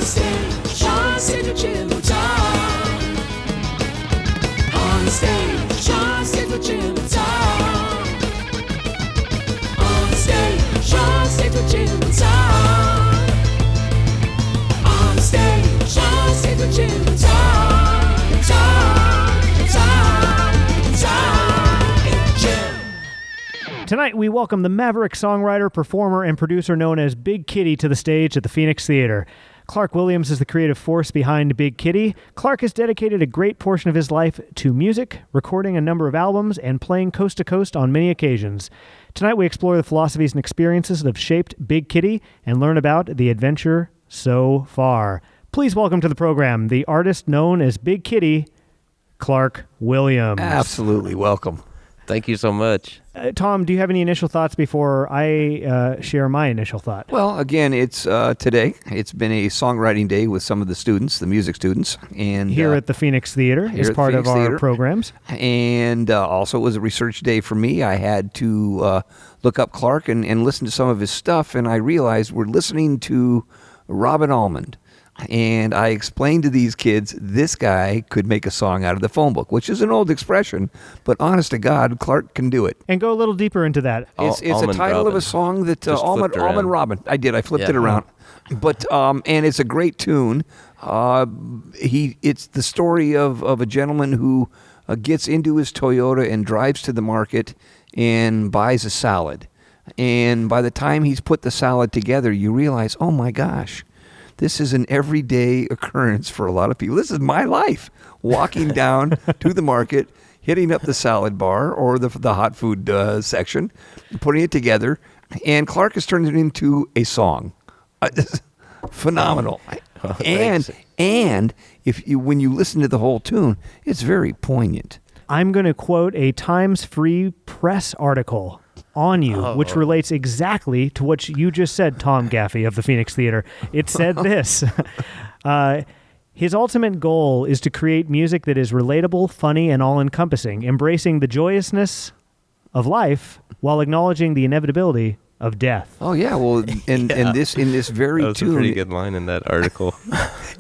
Onstage, Onstage Channel Time. Onstage, Onstage Channel Time. Onstage, Onstage Channel Time. Onstage, Onstage Channel Time. Tonight, we welcome the maverick songwriter, performer, and producer known as Big Kitty to the stage at the Phoenix Theater. Clark Williams is the creative force behind Big Kitty. Clark has dedicated a great portion of his life to music, recording a number of albums, and playing coast to coast on many occasions. Tonight, we explore the philosophies and experiences that have shaped Big Kitty and learn about the adventure so far. Please welcome to the program the artist known as Big Kitty, Clark Williams. Absolutely. Welcome. Thank you so much. Tom, do you have any initial thoughts before I share my initial thought? Well, again, it's today. It's been a songwriting day with some of the students, the music students. And here at the Phoenix Theater as part of our programs. And also it was a research day for me. I had to look up Clark and listen to some of his stuff, and I realized we're listening to Robin Almond. And I explained to these kids, this guy could make a song out of the phone book, which is an old expression, but honest to God, Clark can do it. And go a little deeper into that. It's a title of a song that Almond Robin. I did. I flipped it around. But and it's a great tune. It's the story of a gentleman who gets into his Toyota and drives to the market and buys a salad. And by the time he's put the salad together, you realize, oh my gosh, this is an everyday occurrence for a lot of people. This is my life, walking down to the market, hitting up the salad bar or the hot food section, putting it together, and Clark has turned it into a song. Phenomenal. Oh, and when you listen to the whole tune, it's very poignant. I'm going to quote a Times Free Press article on you, which relates exactly to what you just said, Tom Gaffey of the Phoenix Theater. It said this. His ultimate goal is to create music that is relatable, funny, and all-encompassing, embracing the joyousness of life while acknowledging the inevitability of death. Oh yeah, well, in this very that was tune, a pretty good line in that article.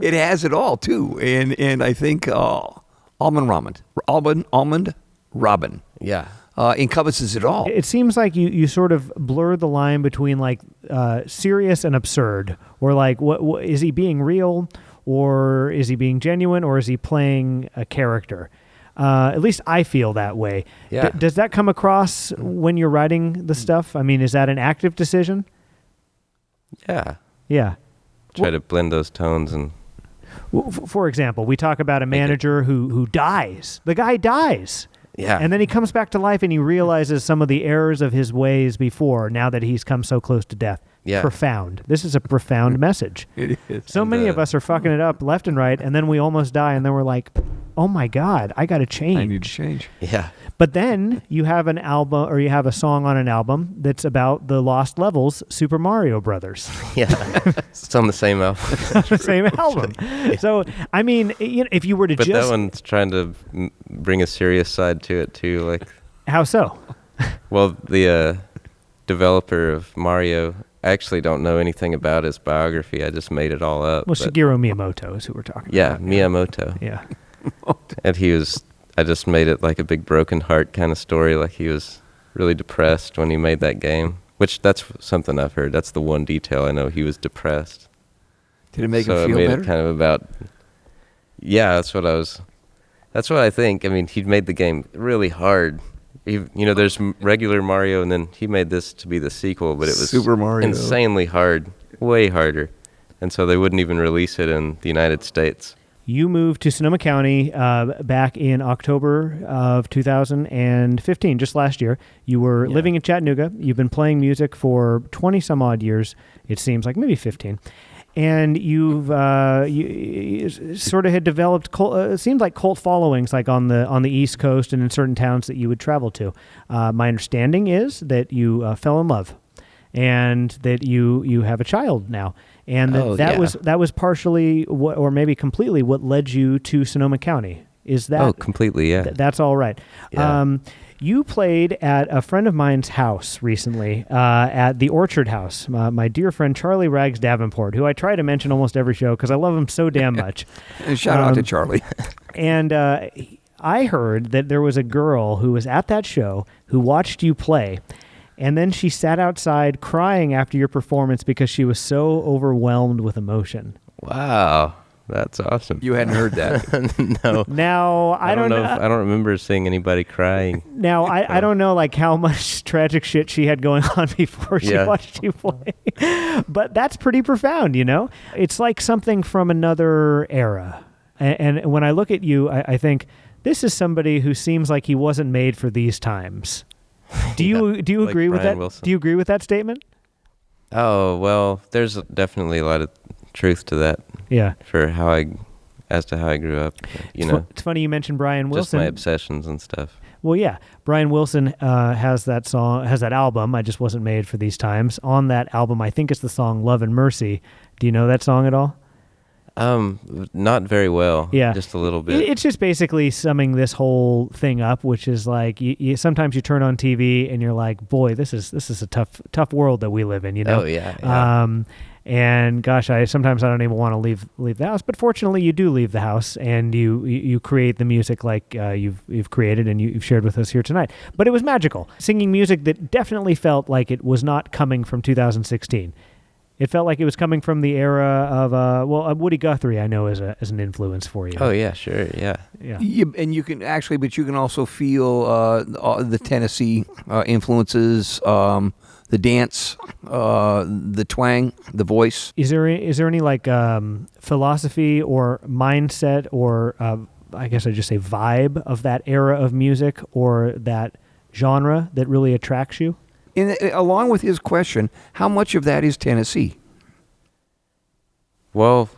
It has it all too, and I think Almond Robin, Yeah. encompasses it all. It seems like you sort of blur the line between like serious and absurd, or like what is he being real, or is he being genuine, or is he playing a character? At least I feel that way. Yeah. Does that come across when you're writing the stuff? I mean, is that an active decision? Yeah. Yeah. Try to blend those tones and... For example, we talk about a manager who dies. The guy dies. Yeah. And then he comes back to life and he realizes some of the errors of his ways before, now that he's come so close to death. Yeah. Profound. This is a profound message. It is. So many of us are fucking it up left and right, and then we almost die, and then we're like, oh my God, I got to change. I need to change. Yeah. But then you have an album, or you have a song on an album that's about the lost levels, Super Mario Brothers. Yeah. It's on the same album. The same album. So, I mean, if you were to But just... that one's trying to bring a serious side to it, too. Like, How so? well, the developer of Mario... I actually don't know anything about his biography. I just made it all up. Well, Shigeru Miyamoto is who we're talking about. Miyamoto. Yeah. And I just made it like a big broken heart kind of story. Like he was really depressed when he made that game, which that's something I've heard. That's the one detail I know. He was depressed. Did it make him So feel I made better? it kind of about, that's what I think. I mean, he made the game really hard. There's regular Mario, and then he made this to be the sequel, but it was Super Mario. insanely hard, way harder. And so they wouldn't even release it in the United States. You moved to Sonoma County back in October of 2015, just last year. You were living in Chattanooga. You've been playing music for 20-some-odd years, it seems like, maybe 15. And you sort of had developed, it seemed like cult followings, like on the East Coast and in certain towns that you would travel to. My understanding is that you fell in love, and that you have a child now, and that was partially or maybe completely what led you to Sonoma County. Is that... Oh, completely, yeah. That's all right. Yeah. You played at a friend of mine's house recently, at the Orchard House. My dear friend Charlie Rags Davenport, who I try to mention almost every show because I love him so damn much. Shout out to Charlie. And I heard that there was a girl who was at that show who watched you play, and then she sat outside crying after your performance because she was so overwhelmed with emotion. Wow. That's awesome. You hadn't heard that. No. Now, I don't know. I don't remember seeing anybody crying. Now, I don't know like how much tragic shit she had going on before she watched you play. But that's pretty profound, you know? It's like something from another era. And when I look at you, I think, this is somebody who seems like he wasn't made for these times. Do you like agree with Brian that? Wilson. Do you agree with that statement? Oh, well, there's definitely a lot of truth to that. Yeah. As to how I grew up, It's funny you mentioned Brian just Wilson. my obsessions and stuff. Well, yeah. Brian Wilson has that album, I Just Wasn't Made for These Times. On that album, I think it's the song Love and Mercy. Do you know that song at all? Not very well. Yeah. Just a little bit. It's just basically summing this whole thing up, which is like, sometimes you turn on TV and you're like, boy, this is a tough world that we live in, you know? Oh, yeah. And gosh, sometimes I don't even want to leave the house, but fortunately you do leave the house and you create the music like you've created and you've shared with us here tonight. But it was magical, singing music that definitely felt like it was not coming from 2016. It felt like it was coming from the era of Woody Guthrie. I know as an influence for you. Oh yeah, sure, yeah. And you can actually, but you can also feel the Tennessee influences. The dance, the twang, the voice. Is there any like philosophy or mindset or I guess I'd just say vibe of that era of music or that genre that really attracts you? Along with his question, how much of that is Tennessee? Well,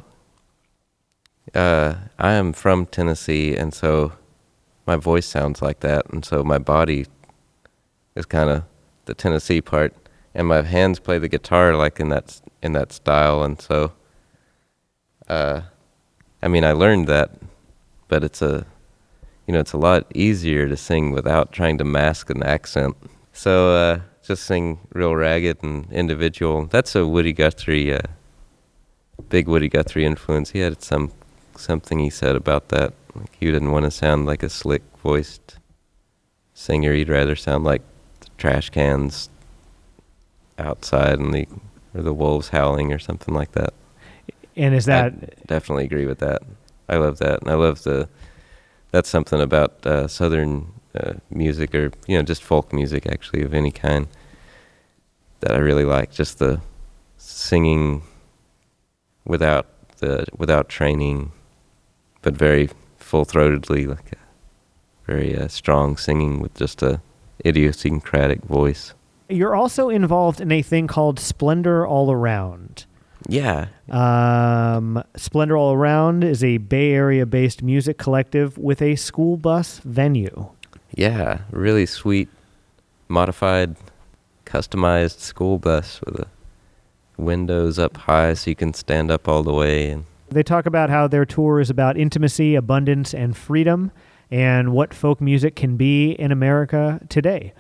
I am from Tennessee, and so my voice sounds like that, and so my body is kind of the Tennessee part, and my hands play the guitar like in that style, and so I learned that, but it's a lot easier to sing without trying to mask an accent. So just sing real ragged and individual. That's a Woody Guthrie, big Woody Guthrie influence. He had something he said about that. Like he didn't want to sound like a slick voiced singer. He'd rather sound like trash cans outside and the wolves howling or something like that. And is that... I definitely agree with that. I love that. And I love that's something about Southern music or, just folk music actually of any kind that I really like. Just the singing without training, but very full-throatedly, like a very strong singing with just a idiosyncratic voice. You're also involved in a thing called Splendor All Around. Yeah. Splendor All Around is a Bay Area-based music collective with a school bus venue. Yeah, really sweet, modified, customized school bus with the windows up high so you can stand up all the way. And they talk about how their tour is about intimacy, abundance, and freedom, and what folk music can be in America today.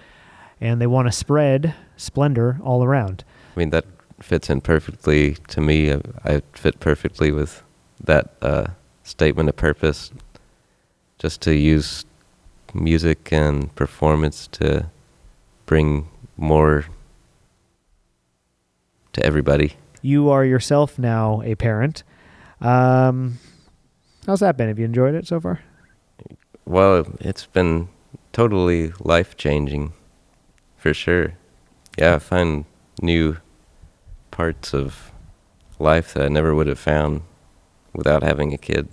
And they want to spread splendor all around. I mean, that fits in perfectly to me. I fit perfectly with that statement of purpose, just to use music and performance to bring more to everybody. You are yourself now a parent. How's that been? Have you enjoyed it so far? Well, it's been totally life-changing, for sure. Yeah, I find new parts of life that I never would have found without having a kid.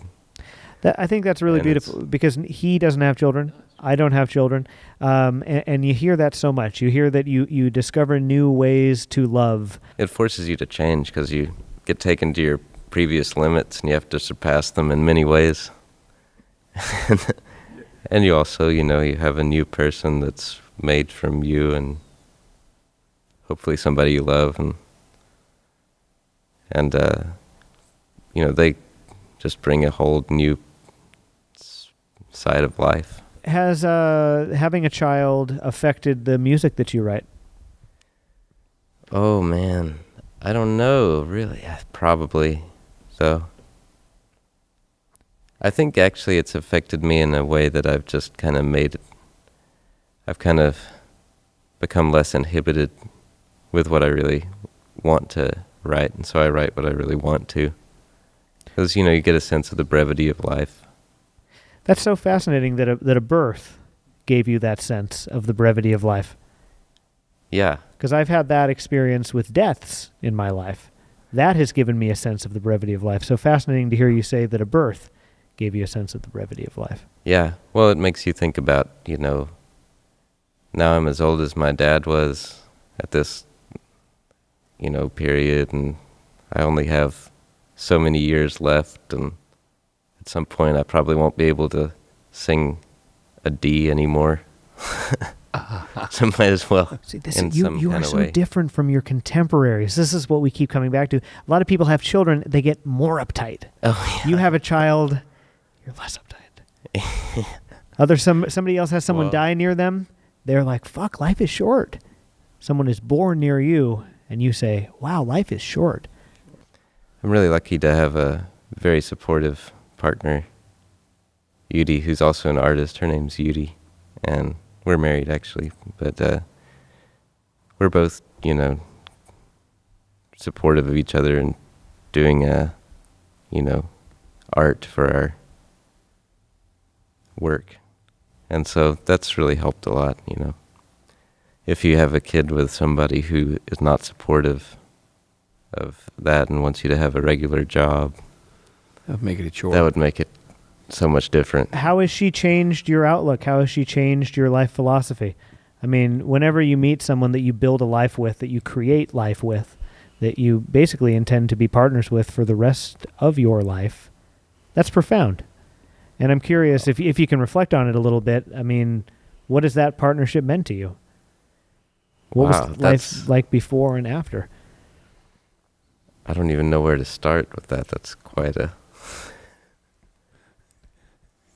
I think that's really beautiful because he doesn't have children. I don't have children. And you hear that so much. You hear that you discover new ways to love. It forces you to change because you get taken to your previous limits and you have to surpass them in many ways. And you also, you have a new person that's made from you and hopefully somebody you love. And they just bring a whole new side of life. Has having a child affected the music that you write? Oh man, I don't know, really. Probably. So I think actually it's affected me in a way that I've just kind of I've kind of become less inhibited with what I really want to write, and so I write what I really want to. Because, you get a sense of the brevity of life. That's so fascinating that a birth gave you that sense of the brevity of life. Yeah. Because I've had that experience with deaths in my life. That has given me a sense of the brevity of life. So fascinating to hear you say that a birth gave you a sense of the brevity of life. Yeah. Well, it makes you think about, now I'm as old as my dad was at this, period, and I only have so many years left, and at some point I probably won't be able to sing a D anymore. So might as well. See, you are so way. different from your contemporaries. This is what we keep coming back to. A lot of people have children, they get more uptight. Oh, yeah. You have a child, you're less uptight. Somebody else has someone die near them, they're like, fuck, life is short. Someone is born near you, and you say, wow, life is short. I'm really lucky to have a very supportive partner, Yudi, who's also an artist. Her name's Yudi, and we're married actually, but we're both, supportive of each other and doing, art for our work. And so that's really helped a lot, If you have a kid with somebody who is not supportive of that and wants you to have a regular job, That would make it a chore. that would make it so much different. How has she changed your outlook? How has she changed your life philosophy? I mean, whenever you meet someone that you build a life with, that you create life with, that you basically intend to be partners with for the rest of your life, that's profound. And I'm curious if you can reflect on it a little bit. I mean, what has that partnership meant to you? What was life like before and after? I don't even know where to start with that. That's quite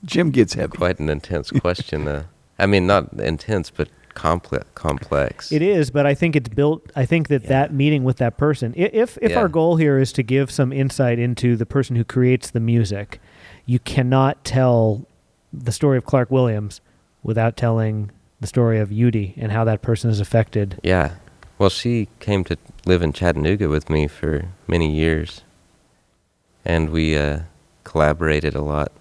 Jim gets heavy. quite an intense question. I mean, not intense, but complex. It is, but I think it's built. I think that meeting with that person, if our goal here is to give some insight into the person who creates the music, you cannot tell the story of Clark Williams without telling the story of Yudi and how that person is affected. Yeah. Well, she came to live in Chattanooga with me for many years, and we collaborated a lot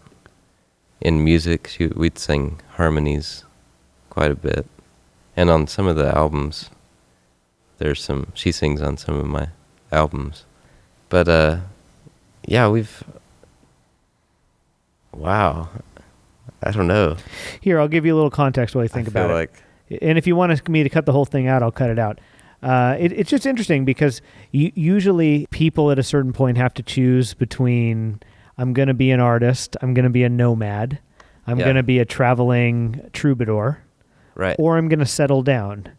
in music. We'd sing harmonies quite a bit, and on some of the albums, she sings on some of my albums. But wow, I don't know. Here, I'll give you a little context while you think about it. And if you want me to cut the whole thing out, I'll cut it out. It's just interesting because usually people at a certain point have to choose between, I'm going to be an artist, I'm going to be a nomad, I'm going to be a traveling troubadour, right? Or I'm going to settle down.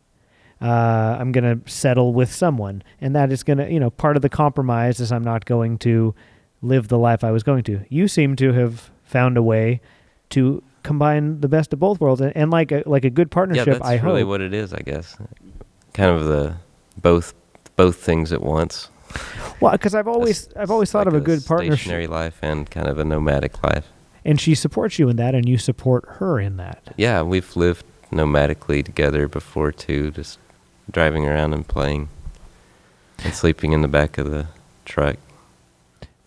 I'm going to settle with someone. And that is going to, part of the compromise is I'm not going to live the life I was going to. You seem to have found a way to combine the best of both worlds, and like a good partnership. Yeah, that's I really hope. what it is, I guess. Kind of the both things at once. Well, because I've always thought of a good partnership, stationary life and kind of a nomadic life. and she supports you in that, and you support her in that. Yeah, we've lived nomadically together before too, just driving around and playing and sleeping in the back of the truck.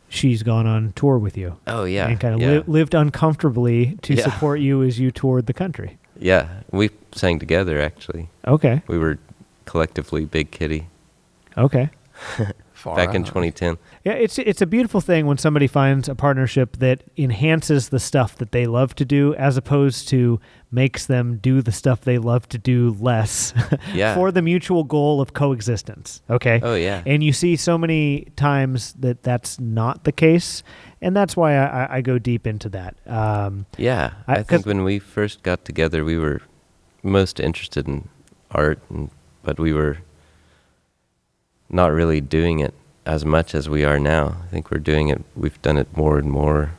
She's gone on tour with you. Oh yeah, and kind of lived uncomfortably to support you as you toured the country. Yeah, we sang together actually. Okay. We were collectively Big Kitty. Okay. Back in 2010. Yeah, it's a beautiful thing when somebody finds a partnership that enhances the stuff that they love to do, as opposed to makes them do the stuff they love to do less for the mutual goal of coexistence. Okay. Oh yeah. And you see so many times that that's not the case, and that's why I go deep into that. I think when we first got together, we were most interested in art, but we were not really doing it as much as we are now. I think we've done it more and more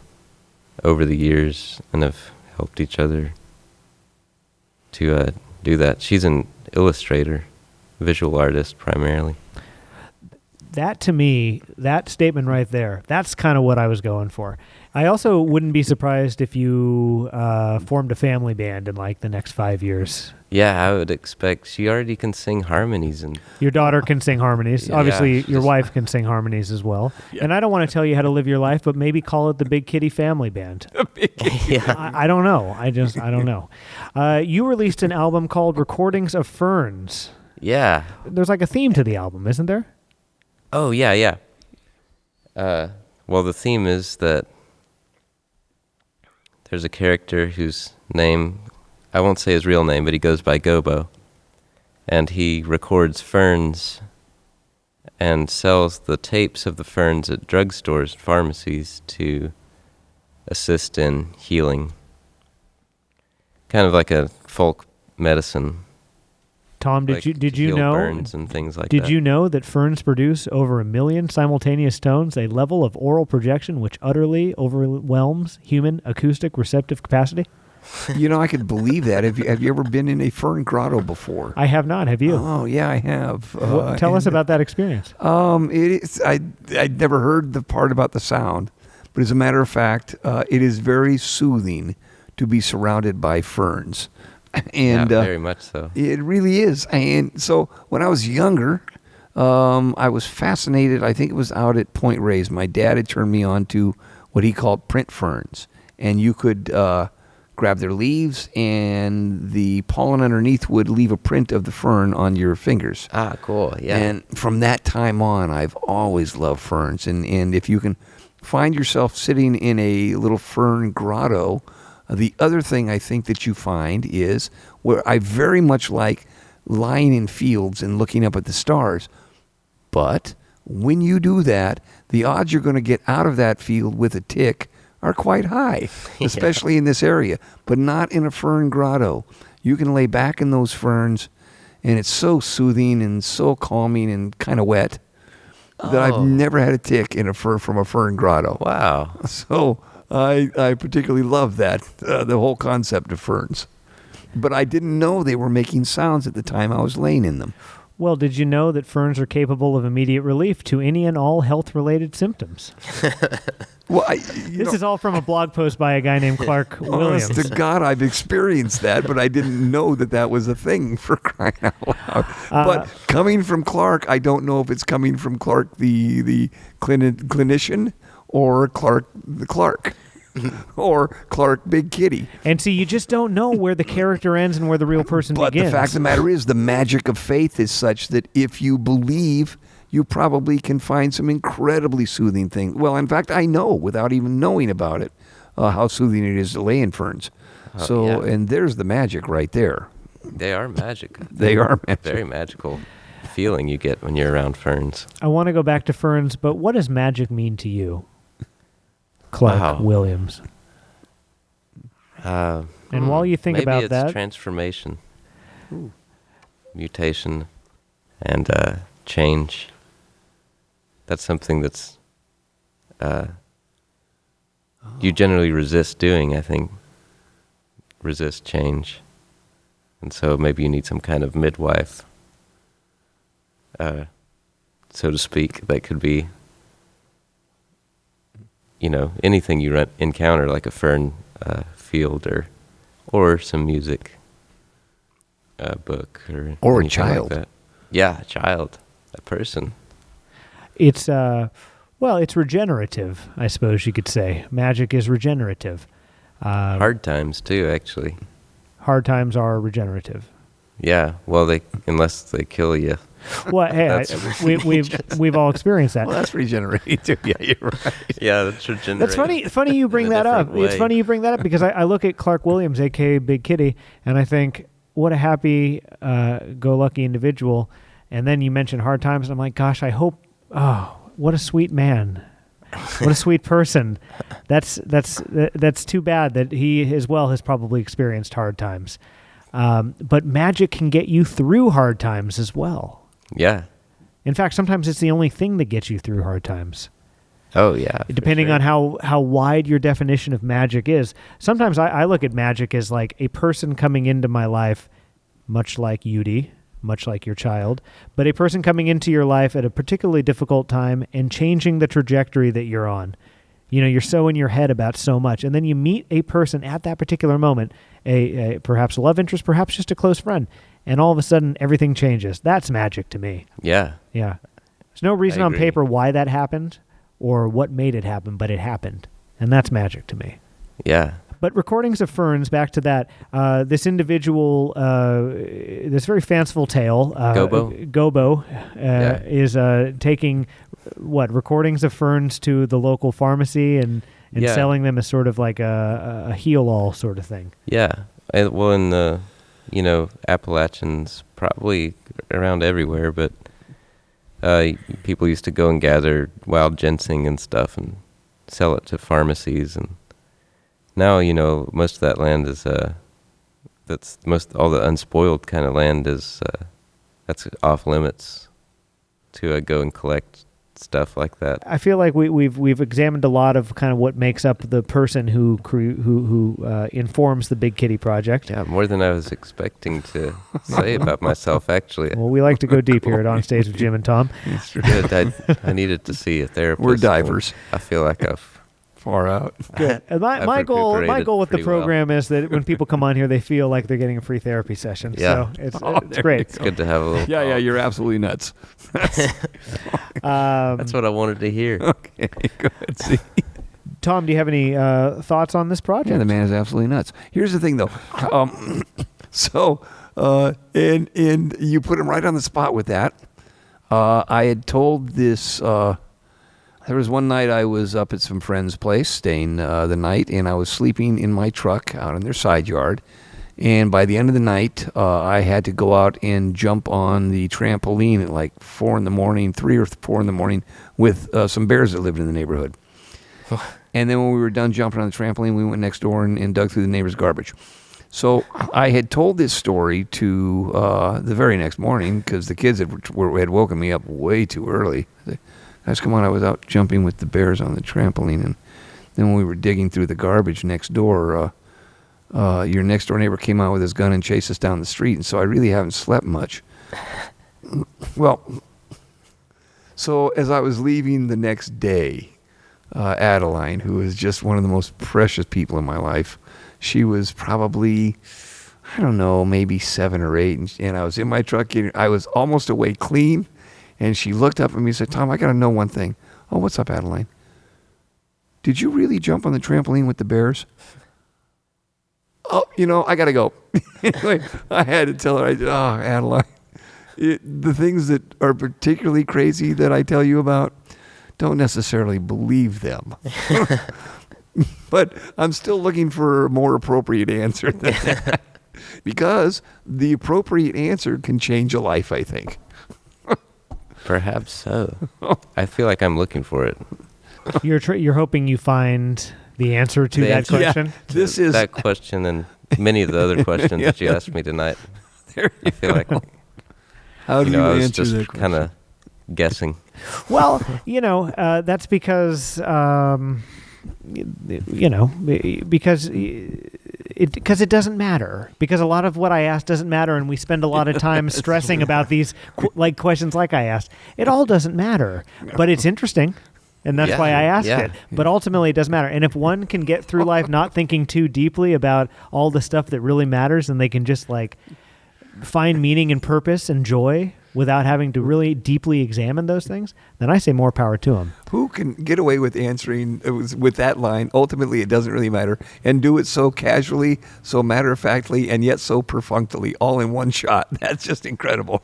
over the years, and have helped each other to do that. She's an illustrator, visual artist primarily. That, to me, that statement right there, that's kind of what I was going for. I also wouldn't be surprised if you formed a family band in like the next 5 years. Yeah, I would expect. She already can sing harmonies. And Your daughter can sing harmonies. Yeah, Obviously, your just- wife can sing harmonies as well. Yeah. And I don't want to tell you how to live your life, but maybe call it the Big Kitty Family Band. yeah. I don't know. I don't know. You released an album called Recordings of Ferns. Yeah. There's like a theme to the album, isn't there? Oh, yeah. Well, the theme is that there's a character whose name, I won't say his real name, but he goes by Gobo. And he records ferns and sells the tapes of the ferns at drugstores and pharmacies to assist in healing. Kind of like a folk medicine. Tom, did like you to heal know? burns and things like Did that. you know that ferns produce over 1 million simultaneous tones, a level of oral projection which utterly overwhelms human acoustic receptive capacity? You know, I could believe that. Have you ever been in a fern grotto before? I have not. Have you? Oh, yeah, I have. Tell us about that experience. It is. I'd never heard the part about the sound, but as a matter of fact, it is very soothing to be surrounded by ferns. And yeah, very much so. It really is. And so when I was younger, I was fascinated. I think it was out at Point Reyes. My dad had turned me on to what he called print ferns. And you could grab their leaves, and the pollen underneath would leave a print of the fern on your fingers. Ah, cool. Yeah. And from that time on, I've always loved ferns. And if you can find yourself sitting in a little fern grotto, the other thing I think that you find is where I very much like lying in fields and looking up at the stars. But when you do that, the odds you're going to get out of that field with a tick are quite high, especially in this area, but not in a fern grotto. You can lay back in those ferns, and it's so soothing and so calming and kind of wet that I've never had a tick in from a fern grotto. Wow. So I particularly love that, the whole concept of ferns. But I didn't know they were making sounds at the time I was laying in them. Well, did you know that ferns are capable of immediate relief to any and all health-related symptoms? Well, This is all from a blog post by a guy named Clark Williams. Honest to God, I've experienced that, but I didn't know that was a thing, for crying out loud. But coming from Clark, I don't know if it's coming from Clark the clinician or Clark the Clark. Or Clark Big Kitty. And see, you just don't know where the character ends and where the real person But begins. the fact of the matter is, the magic of faith is such that if you believe, you probably can find some incredibly soothing things. Well, in fact, I know without even knowing about it how soothing it is to lay in ferns. And there's the magic right there. They are magic. They are magic. Very magical feeling you get when you're around ferns. I want to go back to ferns, but what does magic mean to you? Clark Williams. And while you think about maybe it's that, transformation, mutation, and change. That's something that's you generally resist doing, I think. Resist change. And so maybe you need some kind of midwife, so to speak, that could be, anything you encounter, like a fern field or some music, book, or a child. like that. Yeah, a child, a person. it's it's regenerative, I suppose you could say. Magic is regenerative. Hard times too, actually. Hard times are regenerative. Yeah, well, unless they kill you. Well, hey, we've all experienced that. Well, that's regenerative. Yeah, you're right. Yeah, that's regenerative. That's funny. Funny you bring that up. It's funny you bring that up because I look at Clark Williams, aka Big Kitty, and I think, what a happy-go-lucky individual. And then you mention hard times, and I'm like, gosh, I hope. Oh, what a sweet man. What a sweet person. That's too bad that he as well has probably experienced hard times. But magic can get you through hard times as well. Yeah. In fact, sometimes it's the only thing that gets you through hard times. Oh yeah. for Depending sure. on how wide your definition of magic is. Sometimes I look at magic as like a person coming into my life, much like Yudi, much like your child, but a person coming into your life at a particularly difficult time and changing the trajectory that you're on. You're so in your head about so much, and then you meet a person at that particular moment, a perhaps a love interest, perhaps just a close friend, and all of a sudden everything changes. That's magic to me. Yeah. Yeah. There's no reason on agree. paper why that happened or what made it happen, but it happened. And that's magic to me. Yeah. But recordings of Ferns, back to that, this individual, this very fanciful tale, Gobo is taking, recordings of Ferns to the local pharmacy and Yeah. selling them as sort of like a heal-all sort of thing. Yeah. Well, in the, Appalachians, probably around everywhere, but people used to go and gather wild ginseng and stuff and sell it to pharmacies. And now, most of that land is, all the unspoiled kind of land is, that's off limits to go and collect stuff like that. I feel like we've examined a lot of kind of what makes up the person who informs the Big Kitty Project. Yeah, more than I was expecting to say about myself, actually. Well, we like to go deep here at Onstage with Jim and Tom. Good. I needed to see a therapist. We're divers. I feel like I've Far out. Good. And my I've goal recuperated with the pretty well. program is that when people come on here, they feel like they're getting a free therapy session. Yeah. So it's there great. It's good to have a little. Yeah, you're absolutely nuts. That's what I wanted to hear. Okay, go ahead. See. Tom, do you have any thoughts on this project? Yeah, the man is absolutely nuts. Here's the thing, though. And you put him right on the spot with that. I had told this. There was one night I was up at some friend's place, staying the night, and I was sleeping in my truck out in their side yard. And by the end of the night, I had to go out and jump on the trampoline at like 3 or 4 in the morning, with some bears that lived in the neighborhood. And then when we were done jumping on the trampoline, we went next door and dug through the neighbor's garbage. So I had told this story to the very next morning, because the kids had woken me up way too early. Guys, come on, I was out jumping with the bears on the trampoline. And then when we were digging through the garbage next door, your next door neighbor came out with his gun and chased us down the street. And so I really haven't slept much. Well, so as I was leaving the next day, Adeline, who is just one of the most precious people in my life, she was probably, I don't know, maybe 7 or 8. And I was in my truck. I was almost awake clean. And she looked up at me and said, Tom, I got to know one thing. Oh, what's up, Adeline? Did you really jump on the trampoline with the bears? Oh, I got to go. Anyway, I had to tell her, Adeline, the things that are particularly crazy that I tell you about, don't necessarily believe them. But I'm still looking for a more appropriate answer than that. Because the appropriate answer can change a life, I think. Perhaps so. I feel like I'm looking for it. You're hoping you find the answer to The that answer. question? Yeah, this is that question and many of the other questions that you asked me tonight. I feel like how do you I was answer just that kind of guessing. Well, that's because, because it doesn't matter. Because a lot of what I ask doesn't matter, and we spend a lot of time stressing about these questions like I asked. It all doesn't matter, but it's interesting. And that's why I asked it. But ultimately, it doesn't matter. And if one can get through life not thinking too deeply about all the stuff that really matters, and they can just find meaning and purpose and joy without having to really deeply examine those things, then I say more power to them. Who can get away with answering with that line, ultimately it doesn't really matter, and do it so casually, so matter-of-factly, and yet so perfunctorily, all in one shot? That's just incredible.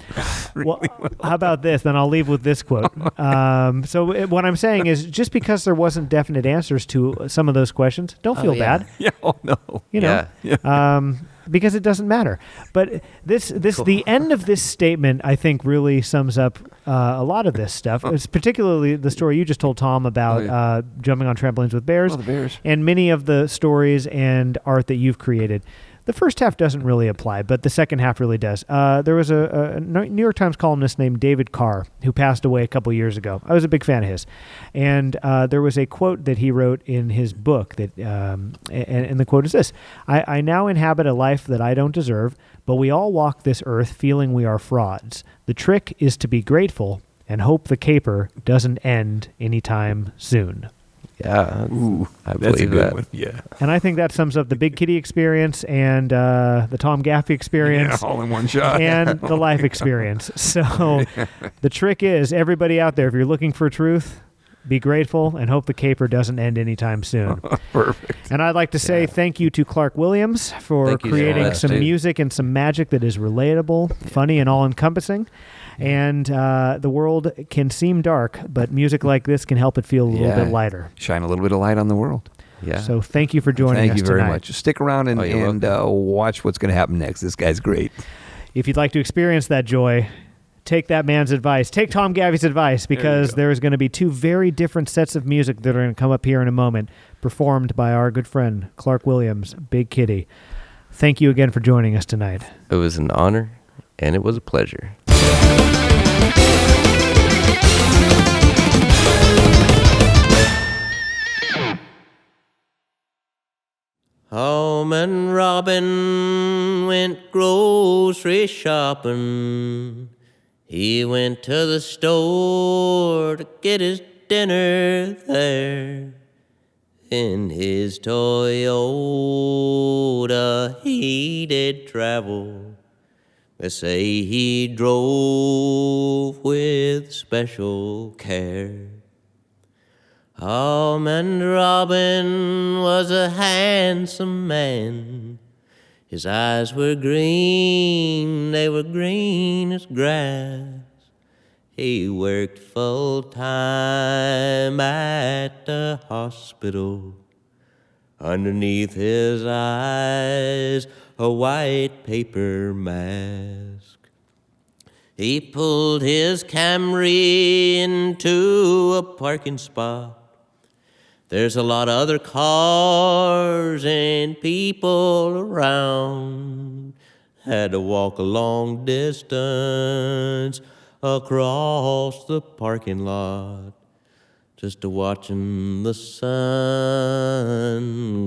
Well, how about this? Then I'll leave with this quote. What I'm saying is, just because there wasn't definite answers to some of those questions, don't feel bad. Yeah, oh no. Because it doesn't matter. But the end of this statement, I think, really sums up a lot of this stuff. It's particularly the story you just told, Tom, about jumping on trampolines with bears, Oh, the bears. and many of the stories and art that you've created. The first half doesn't really apply, but the second half really does. There was a New York Times columnist named David Carr who passed away a couple years ago. I was a big fan of his. And there was a quote that he wrote in his book, that, and the quote is this: I now inhabit a life that I don't deserve, but we all walk this earth feeling we are frauds. The trick is to be grateful and hope the caper doesn't end anytime soon. Yeah, I That's a believe good that. one. Yeah. And I think that sums up the Big Kitty experience and the Tom Gaffey experience. Yeah, all in one shot. And the life experience. So the trick is, everybody out there, if you're looking for truth, be grateful and hope the caper doesn't end anytime soon. Perfect. And I'd like to say thank you to Clark Williams for Thank you so creating much, some dude. music and some magic that is relatable, funny, and all-encompassing. And the world can seem dark, but music like this can help it feel a little bit lighter. Shine a little bit of light on the world. Yeah. So thank you for joining us Thank you very tonight. much. Stick around and, Oh, you're watch what's going to happen next. This guy's great. If you'd like to experience that joy, take that man's advice. Take Tom Gaffey's advice, because there's going to be two very different sets of music that are going to come up here in a moment, performed by our good friend, Clark Williams, Big Kitty. Thank you again for joining us tonight. It was an honor, and it was a pleasure. Almond Robin went grocery shopping. He went to the store to get his dinner there. In his Toyota he did travel. They say he drove with special care. Almond Robin was a handsome man. His eyes were green, they were green as grass. He worked full time at the hospital. Underneath his eyes, a white paper mask. He pulled his Camry into a parking spot. There's a lot of other cars and people around. Had to walk a long distance across the parking lot just to watching the sun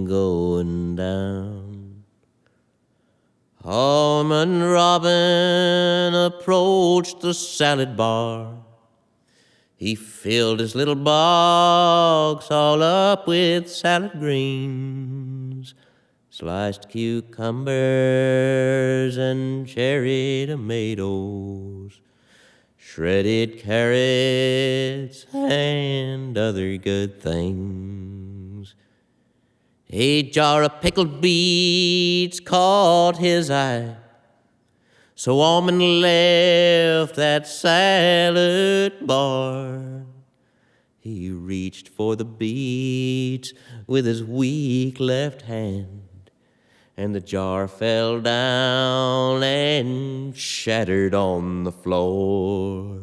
going down. Almond Robin approached the salad bar. He filled his little box all up with salad greens, sliced cucumbers and cherry tomatoes, shredded carrots and other good things. A jar of pickled beets caught his eye, so Almond left that salad bar. He reached for the beets with his weak left hand, and the jar fell down and shattered on the floor.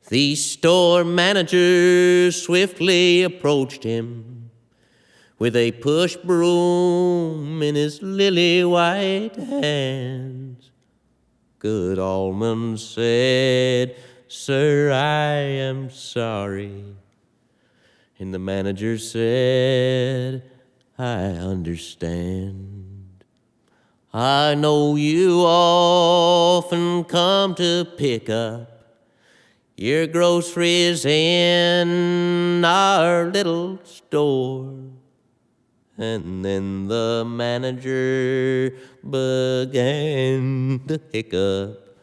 The store manager swiftly approached him with a push broom in his lily white hands. Good Almond said, "Sir, I am sorry." And the manager said, "I understand. I know you often come to pick up your groceries in our little store." And then the manager began to hiccup.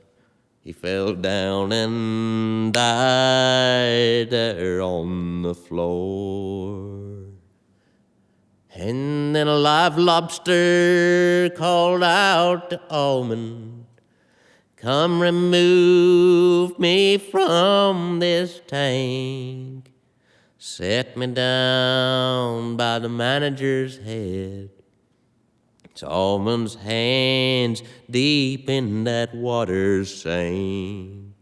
He fell down and died there on the floor. And then a live lobster called out to Almond, "Come remove me from this tank." Set me down by the manager's head. It's Almond's hands deep in that water sank.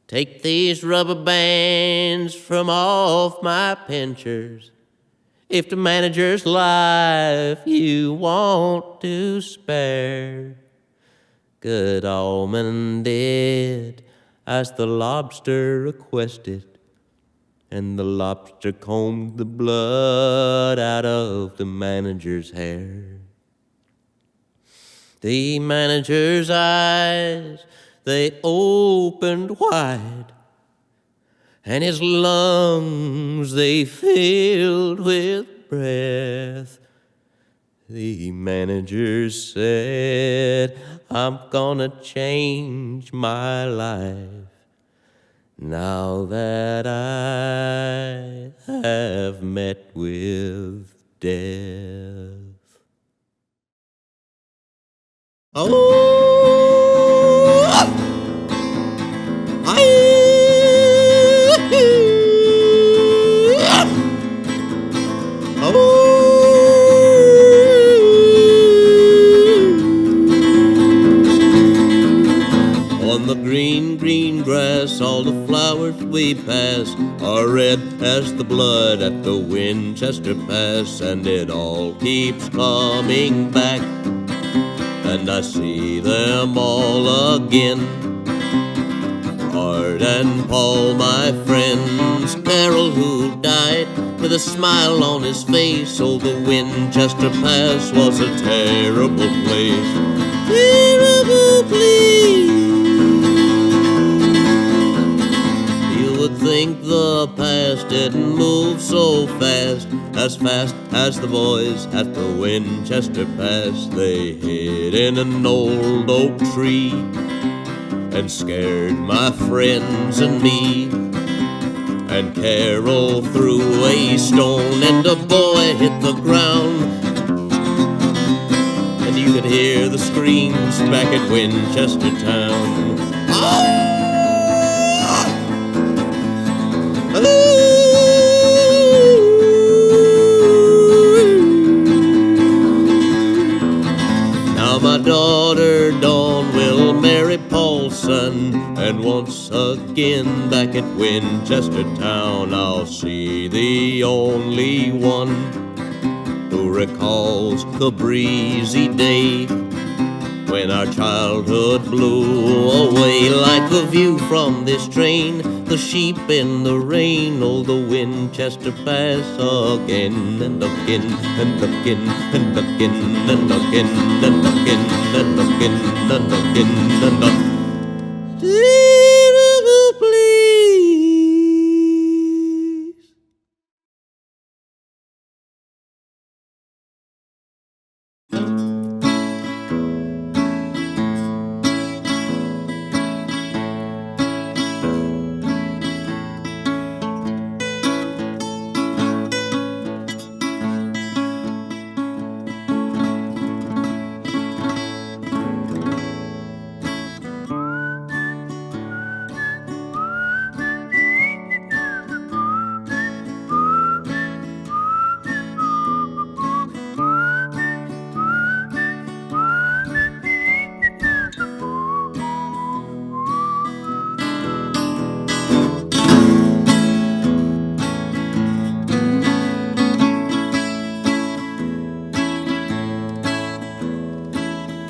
"Take these rubber bands from off my pinchers if the manager's life you want to spare. Good Almond did as the lobster requested, and the lobster combed the blood out of the manager's hair. The manager's eyes, they opened wide, and his lungs, they filled with breath. The manager said, I'm gonna change my life now that I have met with death. On the green, green grass, all the flowers we pass are red as the blood at the Winchester Pass, and it all keeps coming back, and I see them all again. Art and Paul, my friends, Carol who died with a smile on his face. Oh, the Winchester Pass was a terrible place. Terrible place. You would think the past didn't move so fast as the boys at the Winchester Pass. They hid in an old oak tree and scared my friends and me. And Carol threw a stone and a boy hit the ground, and you could hear the screams back at Winchester town. Now my daughter Dawn will marry Paul's son, and once again back at Winchester town I'll see the only one who recalls the breezy day when our childhood blew away like a view from this train. The sheep in the rain, oh, the Winchester Pass again and again and again and again and again and again and again and again and again. Terrible place.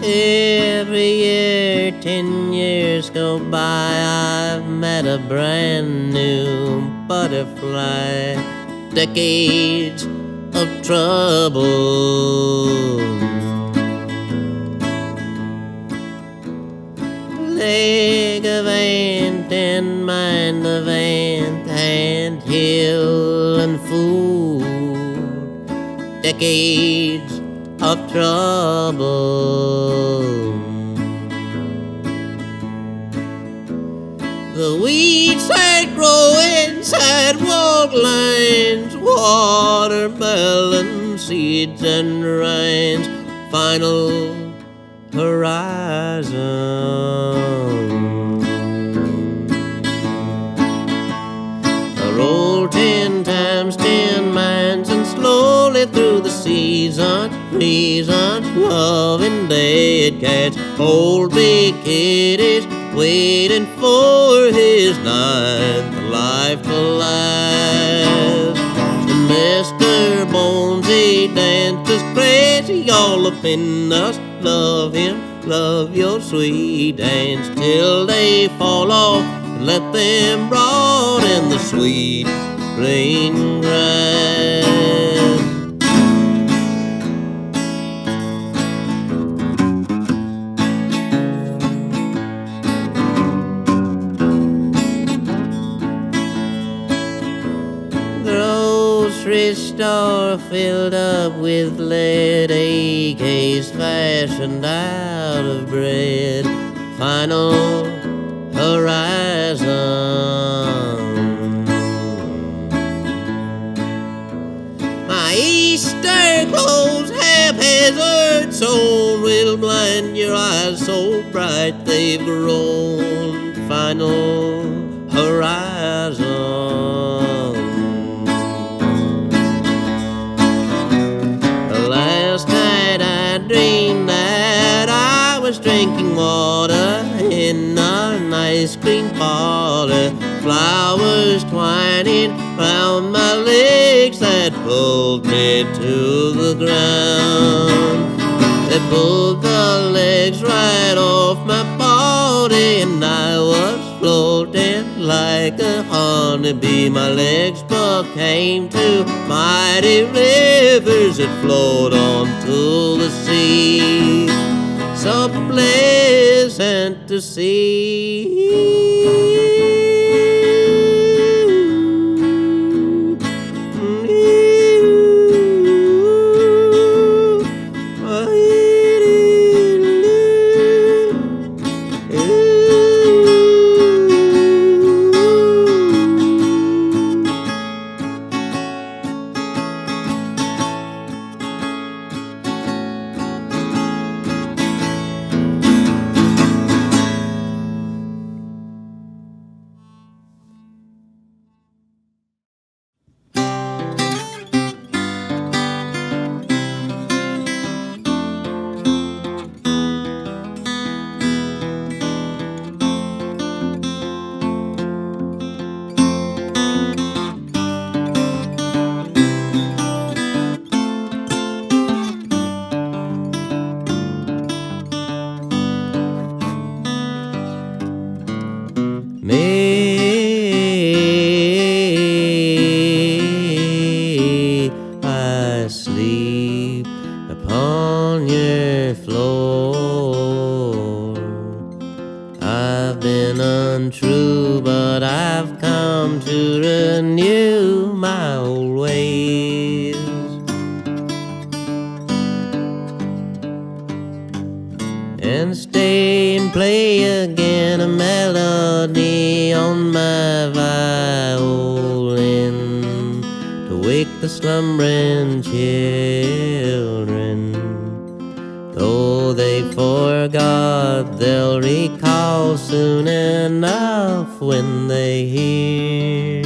Every year, 10 years go by, I've met a brand new butterfly. Decades of trouble, leg of ant and mind of ant, ant hill and food. Decades of trouble. The weeds had growing sidewalk lines, watermelon seeds and rinds, final horizon. I rolled 10 times 10 miles and slowly through the season, loving dead cats, old big kitties, waiting for his ninth life to last. And Mr. Boy all up in us. Love him, love your sweet hands till they fall off, and let them rot in the sweet green grass. Grocery store filled up with lead, AKs fashioned out of bread. Final horizon. My Easter clothes haphazard sewn will blind your eyes so bright they've grown. Final horizon. Last night I dreamed that I was drinking water in an ice cream parlor. Flowers twining round my legs that pulled me to the ground. They pulled the legs right off my body, and I was floating like a honeybee. My legs became two mighty rivers that flowed onto the sea. So pleasant to see. May I sleep upon your floor. I've been untrue, but I've come to renew my old ways. And stay and play again a melody on my violin to wake the slumbering children. Though they forgot, they'll recall soon enough when they hear.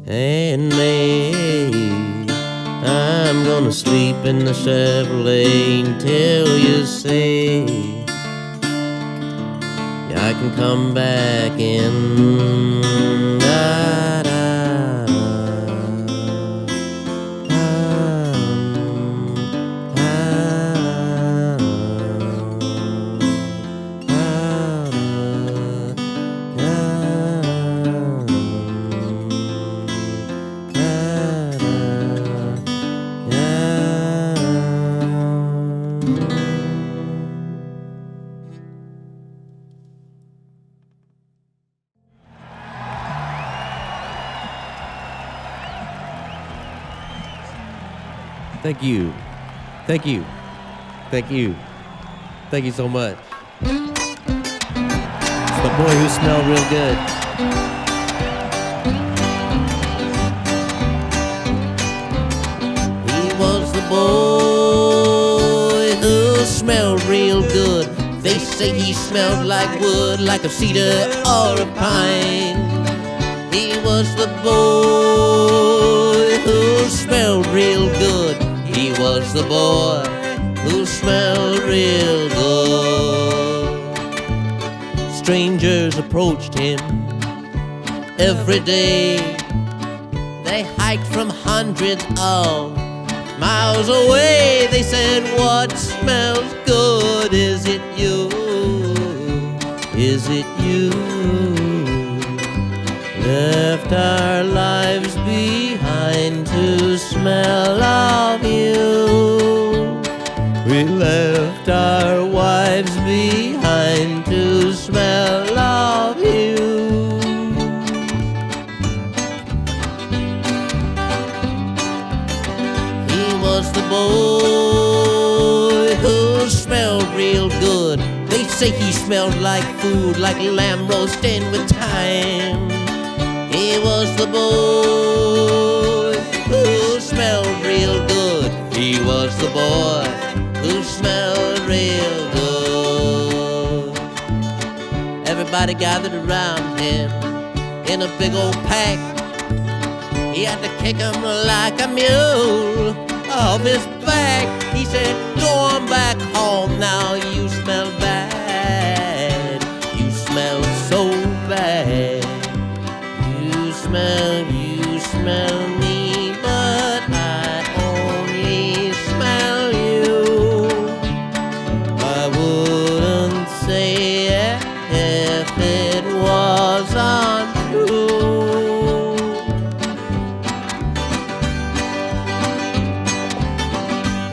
And maybe I'm gonna sleep in the Chevrolet until you say yeah, I can come back in. Da, da, Thank you. Thank you. Thank you. Thank you so much. It's the boy who smelled real good. He was the boy say he smelled like wood, like a cedar or a pine. He was the boy who smelled real good. He was the boy who smelled real good. Strangers approached him every day. They hiked from hundreds of miles away. They said, what smells good? Is it you? Is it you? Left our lives behind to smell of you. We left our wives behind to smell of you. He was the boy who smelled real good. They say he smelled like food, like lamb roasting with thyme. He was the boy who smelled real good. He was the boy who smelled real good. Everybody gathered around him in a big old pack. He had to kick him like a mule off his back. He said, go on back home now, you smell bad. You smell so bad. You smell me, but I only smell you. I wouldn't say it if it was untrue.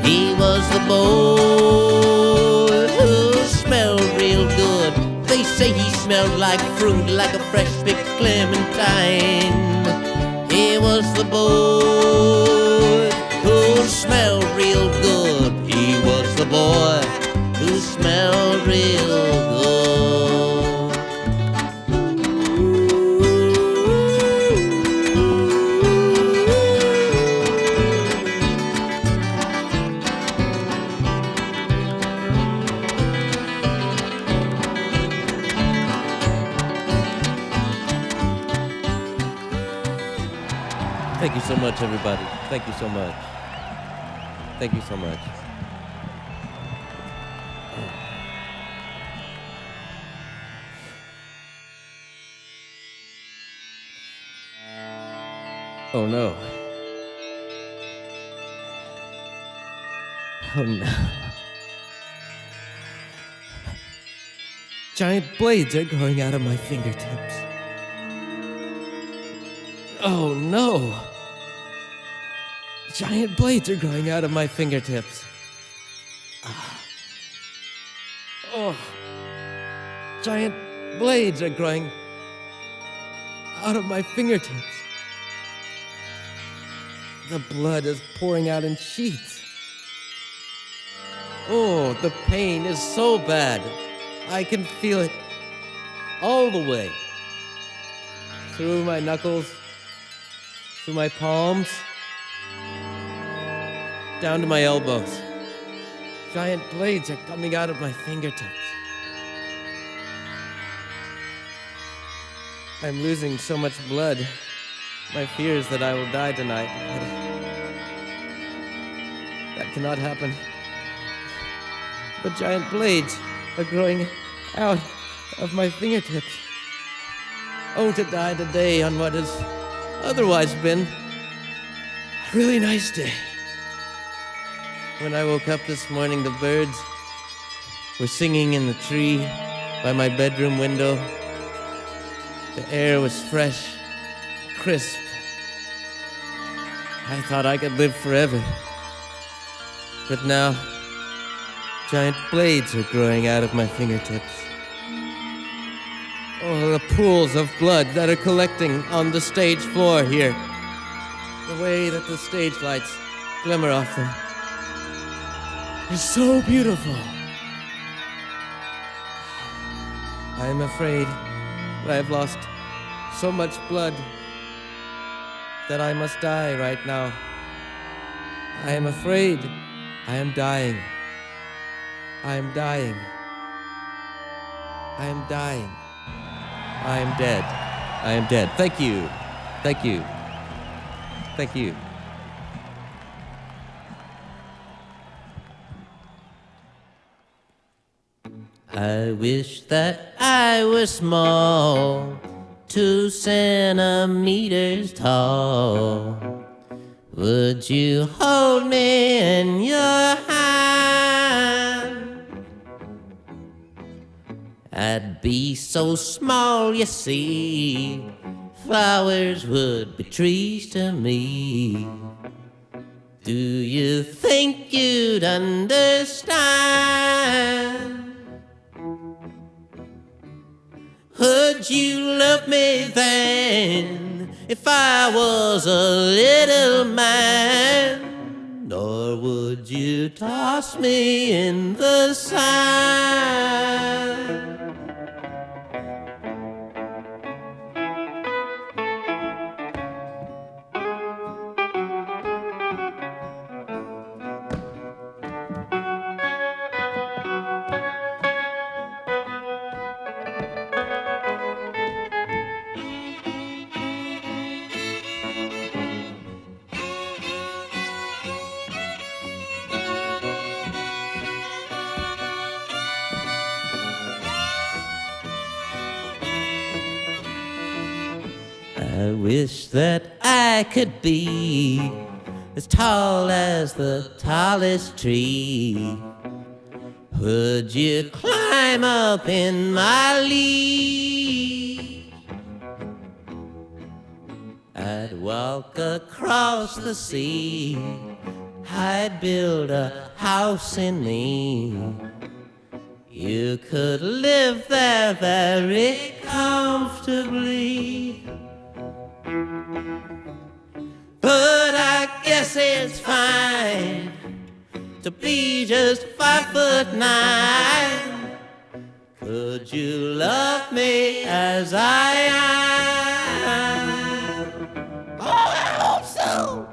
He was the boy who smelled real good. They say he smelled like fruit, like a fresh picked clementine. He was the boy who smelled real good. He was the boy who smelled real good. Thank you so much, everybody. Thank you so much. Thank you so much. Oh no. Oh no. Giant blades are growing out of my fingertips. Oh no. Giant blades are growing out of my fingertips. Oh. Giant blades are growing out of my fingertips. The blood is pouring out in sheets. Oh, the pain is so bad. I can feel it all the way. Through my knuckles, through my palms, down to my elbows. Giant blades are coming out of my fingertips. I'm losing so much blood. My fear is that I will die tonight. But that cannot happen. But giant blades are growing out of my fingertips. Oh, to die today on what has otherwise been a really nice day. When I woke up this morning, the birds were singing in the tree by my bedroom window. The air was fresh, crisp. I thought I could live forever. But now, giant blades are growing out of my fingertips. Oh, the pools of blood that are collecting on the stage floor here. The way that the stage lights glimmer off them is so beautiful. I am afraid that I have lost so much blood that I must die right now. I am afraid I am dying. I am dying. I am dying. I am dead. I am dead. Thank you. Thank you. Thank you. I wish that I was small, 2 centimeters tall. Would you hold me in your hand? I'd be so small, you see, flowers would be trees to me. Do you think you'd understand? Would you love me then if I was a little man? Or would you toss me in the sand? I wish that I could be as tall as the tallest tree. Would you climb up in my leaves? I'd walk across the sea. I'd build a house in me. You could live there very comfortably. But I guess it's fine to be just 5'9". Could you love me as I am? Oh, I hope so.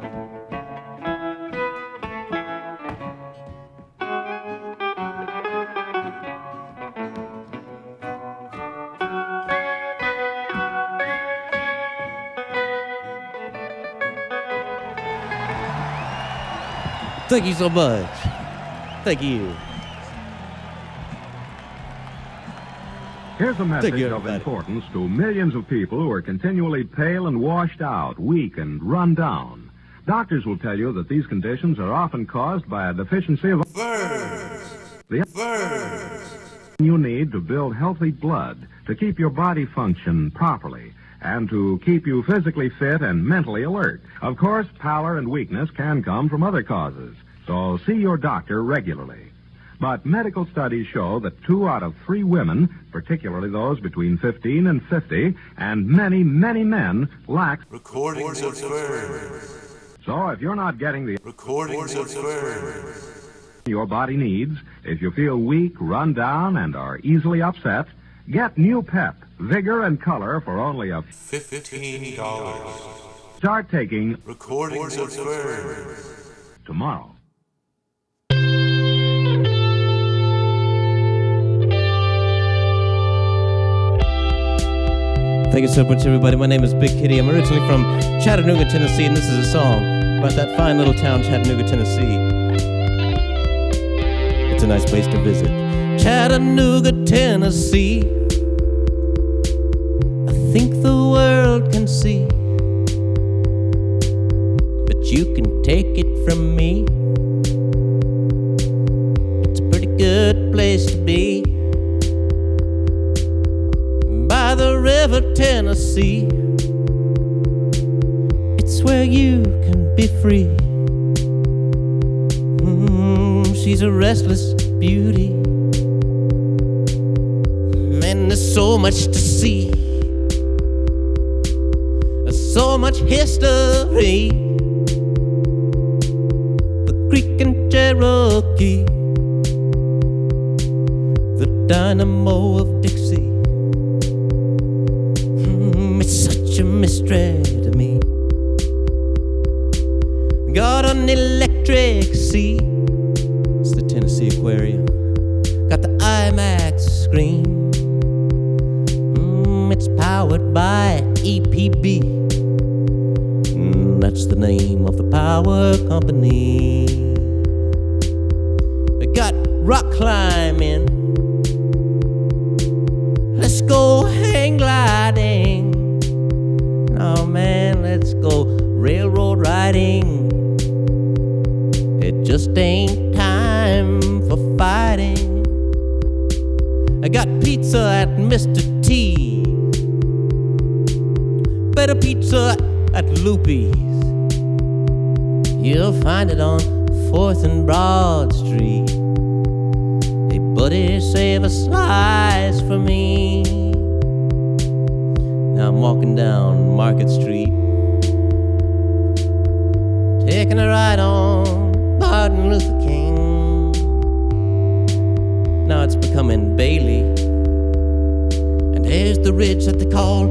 Thank you so much. Thank you. Here's a message you, of everybody. importance to millions of people who are continually pale and washed out, weak and run down. Doctors will tell you that these conditions are often caused by a deficiency of the you need to build healthy blood to keep your body function properly and to keep you physically fit and mentally alert. Of course, pallor and weakness can come from other causes, so see your doctor regularly. But medical studies show that 2 out of 3 women, particularly those between 15 and 50, and many, many men, lack Recordings of Ferns. So if you're not getting the Recordings of Ferns. your body needs, if you feel weak, run down, and are easily upset, get new pep, vigor, and color for only a $15. Start taking Recordings of Ferns. tomorrow. Thank you so much, everybody. My name is Big Kitty. I'm originally from Chattanooga, Tennessee, and this is a song about that fine little town, Chattanooga, Tennessee. It's a nice place to visit. Chattanooga, Tennessee. I think the world can see, but you can take it from me. It's a pretty good place to be. By the river Tennessee, it's where you can be free. She's a restless beauty, man, there's so much to see, there's so much history. The Greek and Cherokee, the dynamo of Dixie. It's such a mystery to me. Got an electric sea, it's the Tennessee Aquarium. Got the IMAX screen, powered by EPB. That's the name of the power company. We got rock climbing. Let's go hang gliding. Oh man, let's go railroad riding. It just ain't time for fighting. I got pizza at Mr. T's. Better pizza at Loopy's. You'll find it on 4th and Broad Street. Hey buddy, save a slice for me. Now I'm walking down Market Street, taking a ride on Martin Luther King. Now it's becoming Bailey, and there's the ridge that they call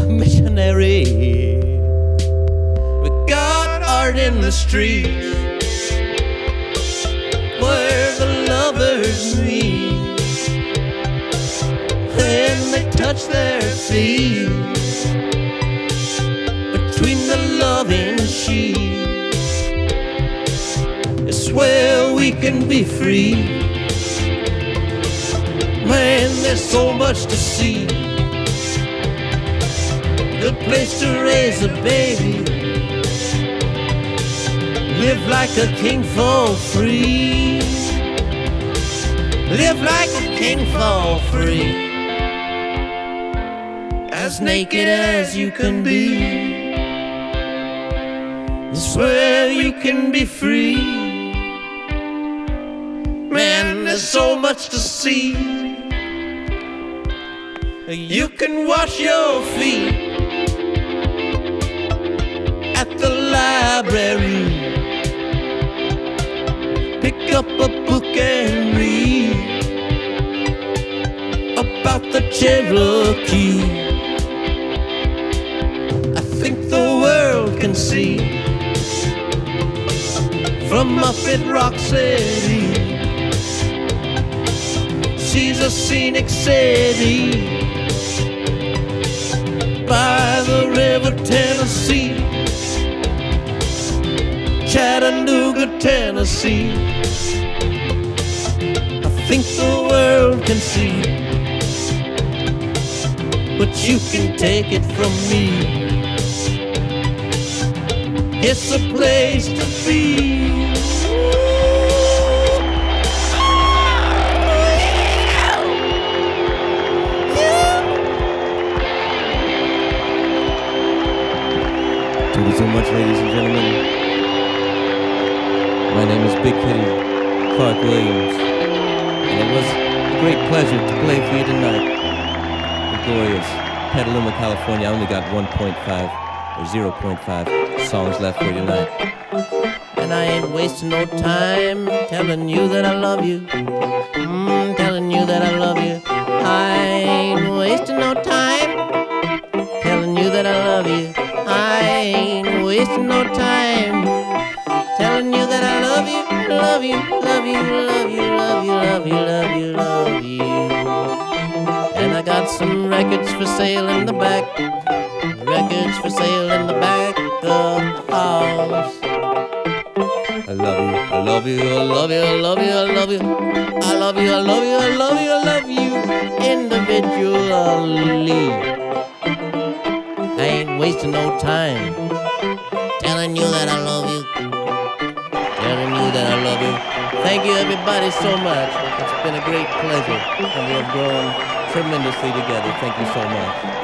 Missionary. We got art in the streets where the lovers meet. Then they touch their feet between the loving sheets. It's where we can be free. Man, there's so much to see. The place to raise a baby. Live like a king for free. Live like a king for free. As naked as you can be. It's where you can be free. Man, there's so much to see. You can wash your feet at the library. Pick up a book and read about the Cherokee. I think the world can see from up in Rock City. She's a scenic city by the river Tennessee, Chattanooga, Tennessee. I think the world can see, but you can take it from me. It's a place to be. Thank you so much, ladies and gentlemen. My name is Big Kitty Clark Williams, and it was a great pleasure to play for you tonight. The glorious Petaluma, California. I only got 1.5 or 0.5 songs left for you tonight. And I ain't wasting no time telling you that I love you. Telling you that I love you. I ain't wasting no time telling you that I love you. I ain't wasting no time telling you that I love you, love you, love you, love you, love you, love you, love you, love you. And I got some records for sale in the back, records for sale in the back of the house. I love you, I love you, I love you, I love you, I love you, I love you, I love you, I love you, I love you individually. I ain't wasting no time telling you that I love you, telling you that I love you. Thank you everybody so much. It's been a great pleasure, and we have grown tremendously together. Thank you so much.